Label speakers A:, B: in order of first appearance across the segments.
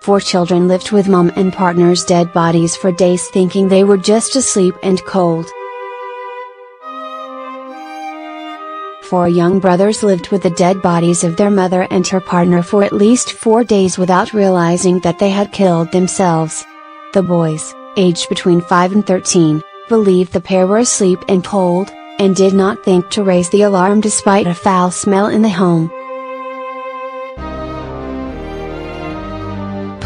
A: 4 children lived with mom and partner's dead bodies for days, thinking they were just asleep and cold. 4 young brothers lived with the dead bodies of their mother and her partner for at least 4 days without realizing that they had killed themselves. The boys, aged between 5 and 13, believed the pair were asleep and cold, and did not think to raise the alarm despite a foul smell in the home.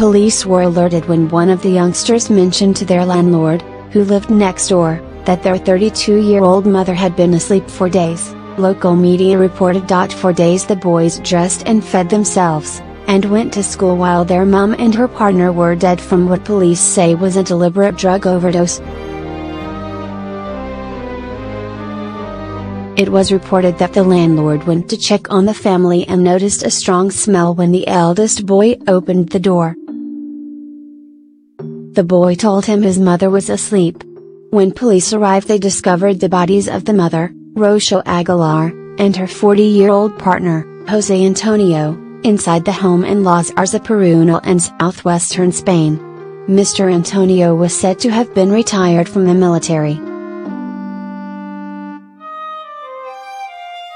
A: Police were alerted when one of the youngsters mentioned to their landlord, who lived next door, that their 32-year-old mother had been asleep for days. Local media reported. For days the boys dressed and fed themselves, and went to school while their mom and her partner were dead from what police say was a deliberate drug overdose. It was reported that the landlord went to check on the family and noticed a strong smell when the eldest boy opened the door. The boy told him his mother was asleep. When police arrived, they discovered the bodies of the mother, Rocio Aguilar, and her 40-year-old partner, Jose Antonio, inside the home in Los Arza in southwestern Spain. Mr. Antonio was said to have been retired from the military.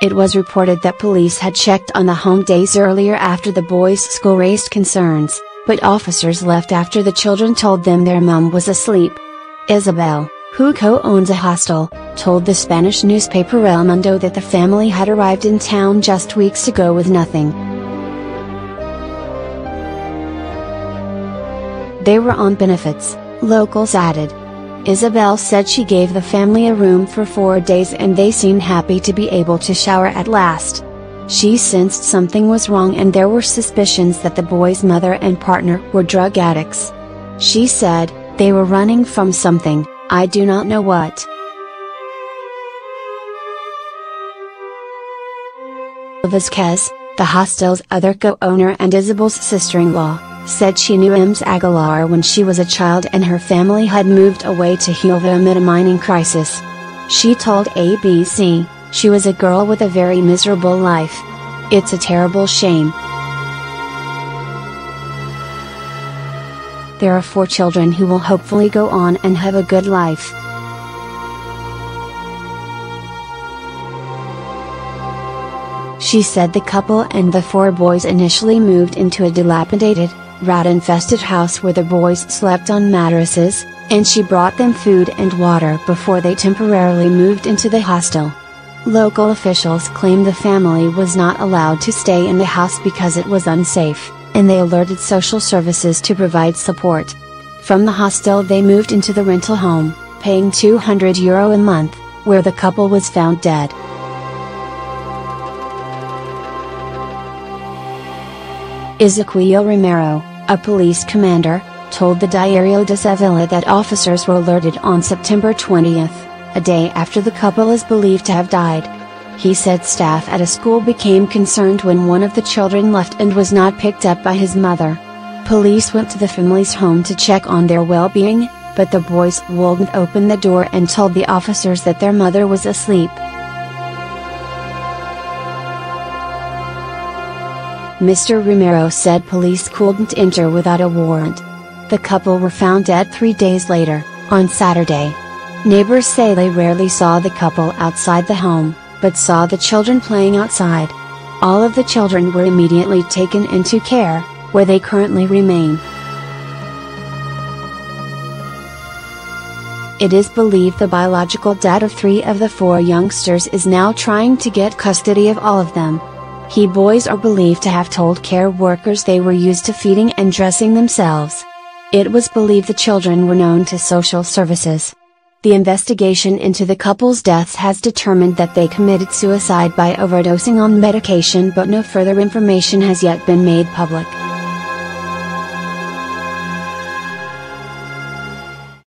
A: It was reported that police had checked on the home days earlier after the boys' school raised concerns, but officers left after the children told them their mom was asleep. Isabel, who co-owns a hostel, told the Spanish newspaper El Mundo that the family had arrived in town just weeks ago with nothing. They were on benefits, locals added. Isabel said she gave the family a room for 4 days and they seemed happy to be able to shower at last. She sensed something was wrong and there were suspicions that the boy's mother and partner were drug addicts. She said, "They were running from something, I do not know what." Vazquez, the hostel's other co-owner and Isabel's sister-in-law, said she knew Ms. Aguilar when she was a child and her family had moved away to Huelva amid a mining crisis. She told ABC, "She was a girl with a very miserable life. It's a terrible shame." There are 4 children who will hopefully go on and have a good life. She said the couple and the 4 boys initially moved into a dilapidated, rat-infested house where the boys slept on mattresses, and she brought them food and water before they temporarily moved into the hostel. Local officials claimed the family was not allowed to stay in the house because it was unsafe, and they alerted social services to provide support. From the hostel they moved into the rental home, paying €200 a month, where the couple was found dead. Ezequiel Romero, a police commander, told the Diario de Sevilla that officers were alerted on September 20th, a day after the couple is believed to have died. He said staff at a school became concerned when one of the children left and was not picked up by his mother. Police went to the family's home to check on their well-being, but the boys wouldn't open the door and told the officers that their mother was asleep. Mr. Romero said police couldn't enter without a warrant. The couple were found dead 3 days later, on Saturday. Neighbors say they rarely saw the couple outside the home, but saw the children playing outside. All of the children were immediately taken into care, where they currently remain. It is believed the biological dad of 3 of the 4 youngsters is now trying to get custody of all of them. He boys are believed to have told care workers they were used to feeding and dressing themselves. It was believed the children were known to social services. The investigation into the couple's deaths has determined that they committed suicide by overdosing on medication, but no further information has yet been made public.